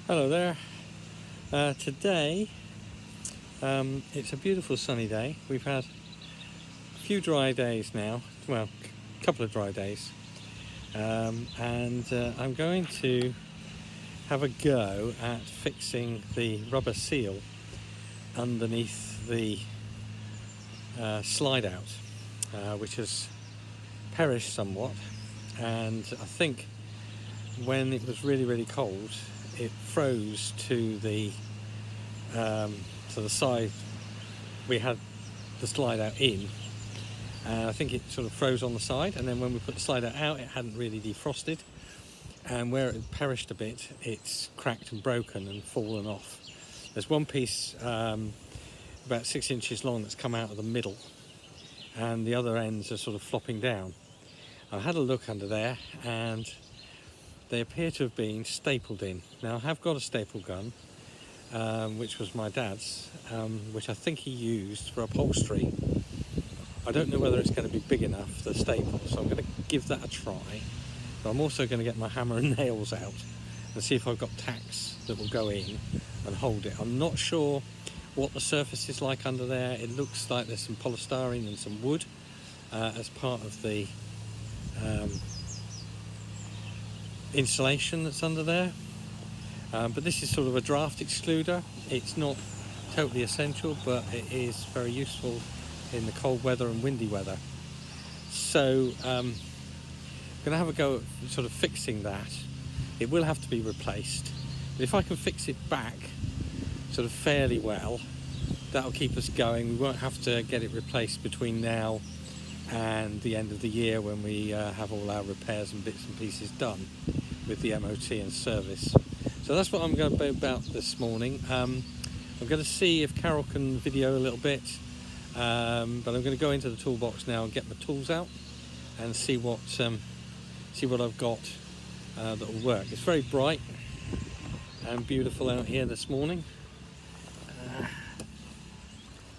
Hello there. Today it's a beautiful sunny day. We've had a few dry days now, well, a couple of dry days, and I'm going to have a go at fixing the rubber seal underneath the slide out, which has perished somewhat. And I think when it was really cold, it froze to the side we had the slide out in, and I think it sort of froze on the side, and then when we put the slide out it hadn't really defrosted, and where it had perished a bit it's cracked and broken and fallen off. There's one piece about 6 inches long that's come out of the middle, and the other ends are sort of flopping down. I had a look under there and they appear to have been stapled in. Now I have got a staple gun, which was my dad's, which I think he used for upholstery. I don't know whether it's going to be big enough, the staple, so I'm going to give that a try. But I'm also going to get my hammer and nails out and see if I've got tacks that will go in and hold it. I'm not sure what the surface is like under there. It looks like there's some polystyrene and some wood as part of the insulation that's under there. But this is sort of a draft excluder. It's not totally essential, but it is very useful in the cold weather and windy weather. So I'm going to have a go at sort of fixing that. It will have to be replaced, but if I can fix it back sort of fairly well, that'll keep us going. We won't have to get it replaced between now and the end of the year, when we have all our repairs and bits and pieces done with the MOT and service. So that's what I'm going to be about this morning. I'm going to see if Carol can video a little bit, but I'm going to go into the toolbox now and get my tools out and see what I've got that will work. It's very bright and beautiful out here this morning.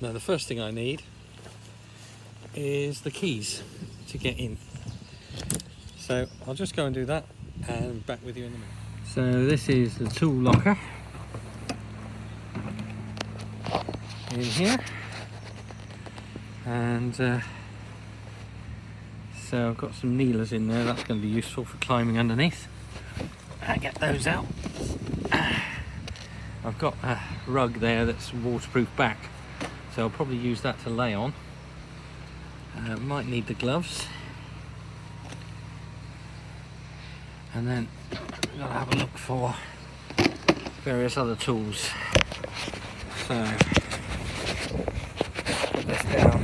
Now the first thing I need is the keys to get in. So I'll just go and do that and back with you in a minute. So this is the tool locker in here, and so I've got some kneelers in there. That's going to be useful for climbing underneath. I get those out. I've got a rug there that's waterproof back, so I'll probably use that to lay on. Might need the gloves, and then I've got to have a look for various other tools. So put this down.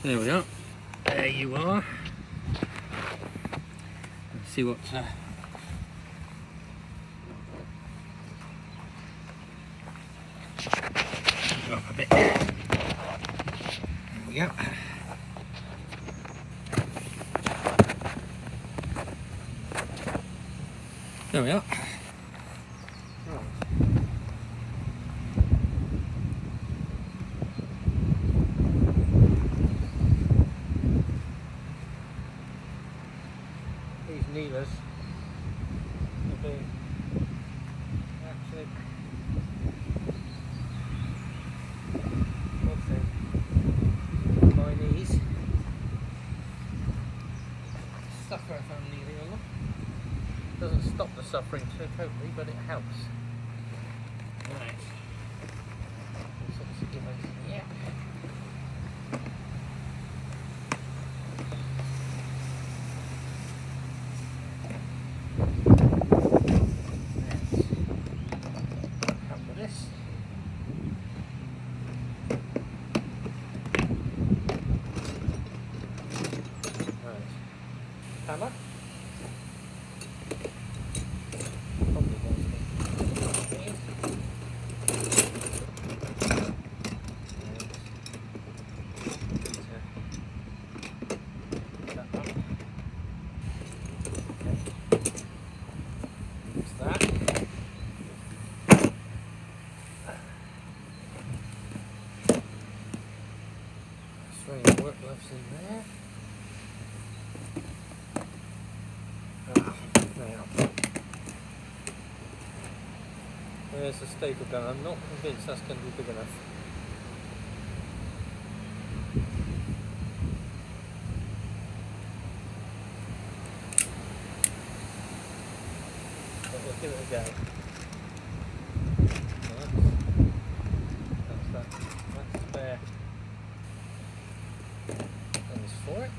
There we are. There you are. Let's see what up a bit. There we go. There we are. These kneelers have been actually my knees. Suffer if I'm kneeling on them. Doesn't stop the suffering totally, but it helps. Right. Yeah. This. Right. Hammer. Work gloves in there. There's a staple gun. I'm not convinced that's going to be big enough. But we'll give it a go. That's spare things for it.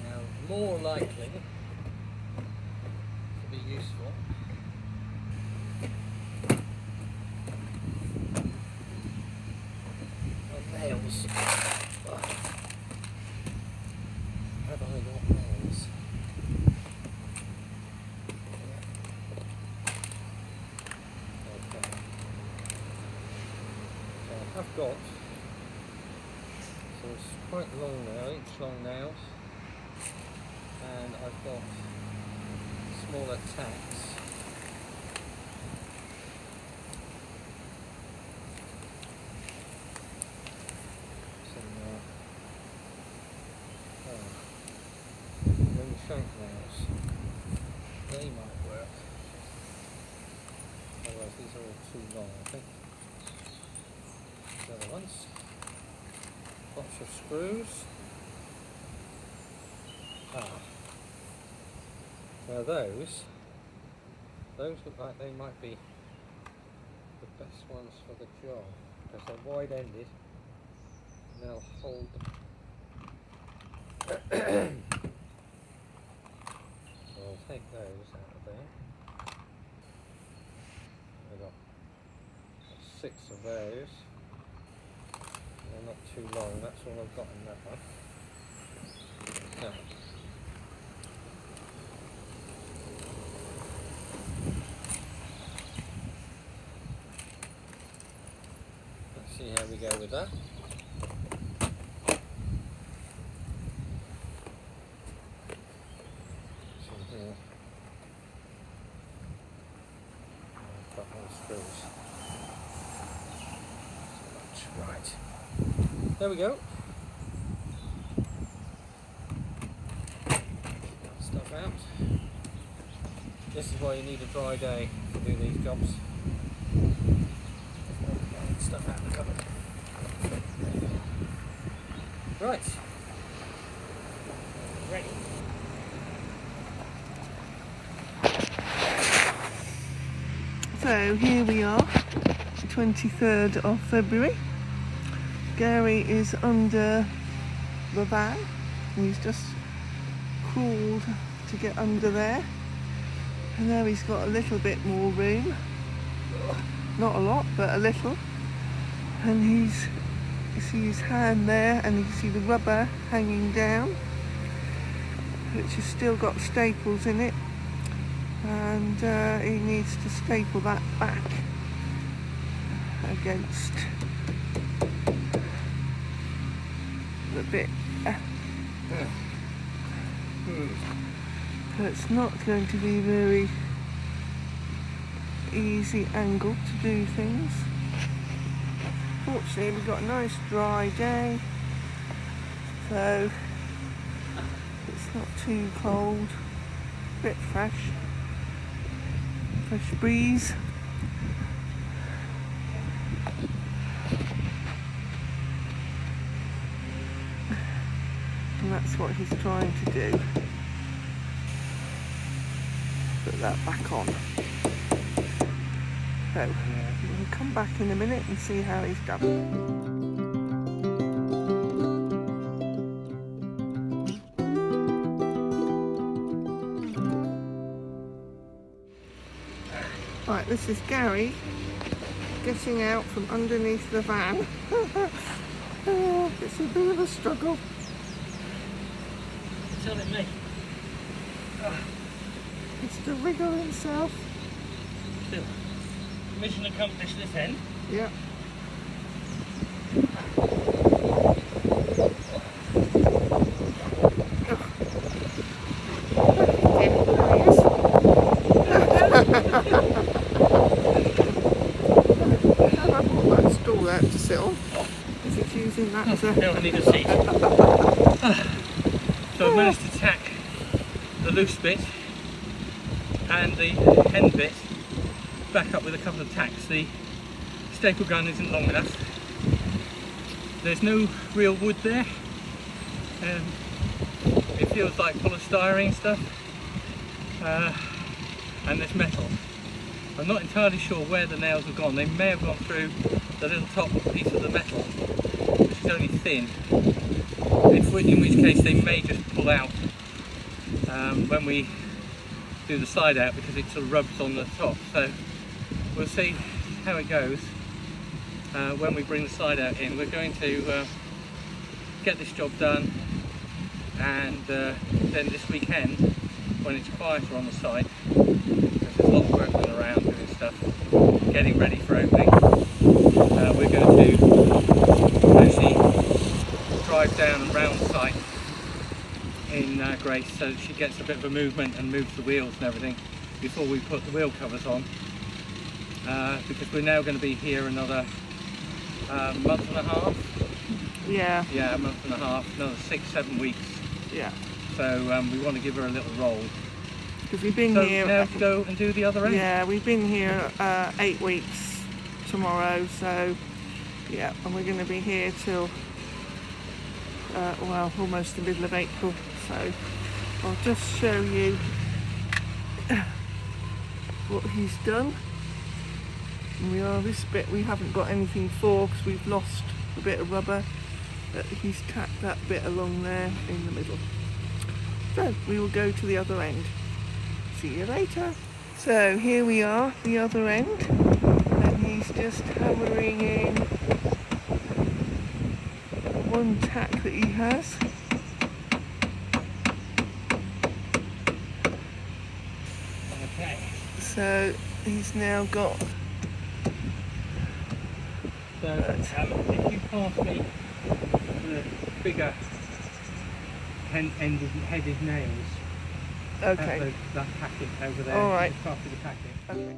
Now, more likely to be useful are nails. Have I got nails? Okay. So I've got, so it's quite long now, each long nails, and I've got smaller tacks. Ring shank nails. They might work. Otherwise these are all too long, I think. The other ones. Lots of screws. Now those look like they might be the best ones for the job because they're wide ended and they'll hold so I'll take those out of there. I've got 6 of those. They're not too long, that's all I've got in that one. Now, let's see how we go with that. So here, I've got more screws. So much. Right. There we go. Stuff out. This is why you need a dry day to do these jobs. Stuff out the cupboard. Right. Ready. So here we are, 23rd of February. Gary is under the van. He's just crawled to get under there. And now he's got a little bit more room. Not a lot, but a little. And you see his hand there, and you can see the rubber hanging down, which has still got staples in it. And he needs to staple that back against the bit. So it's not going to be very easy angle to do things. Fortunately, we've got a nice dry day, so it's not too cold, a bit fresh breeze. And that's what he's trying to do. Put that back on. So we'll come back in a minute and see how he's done. Right, this is Gary getting out from underneath the van. Oh, it's a bit of a struggle. Tell it me. It's to wriggle himself. Still. Mission accomplished this end. Yeah. To sit on. Is it using that as a... No, I need a seat. So I've managed to tack the loose bit and the end bit back up with a couple of tacks. The staple gun isn't long enough. There's no real wood there. It feels like polystyrene stuff, and there's metal. I'm not entirely sure where the nails have gone. They may have gone through the little top piece of the metal, which is only thin, in which case they may just pull out when we do the slide out, because it sort of rubs on the top. So we'll see how it goes when we bring the slide out in. We're going to get this job done, and then this weekend, when it's quieter on the site, because there's a lot of workmen around doing stuff, getting ready for opening, we're going to actually drive down and round the site in Grace, so that she gets a bit of a movement and moves the wheels and everything before we put the wheel covers on, because we're now going to be here another month and a half. Yeah. Yeah, a month and a half, another 6-7 weeks. Yeah. So we want to give her a little roll. Because we've been So here. now to go and do the other end. Yeah, we've been here 8 weeks tomorrow, so yeah, and we're going to be here till well, almost the middle of April. So I'll just show you what he's done. And this bit we haven't got anything for because we've lost a bit of rubber, but he's tacked that bit along there in the middle. So we will go to the other end. See you later. So here we are, the other end, and he's just hammering in one tack that he has. Okay. So he's now got. So if you pass me the bigger headed nails, Okay. that packet over there. All right. Just after the packet. Okay.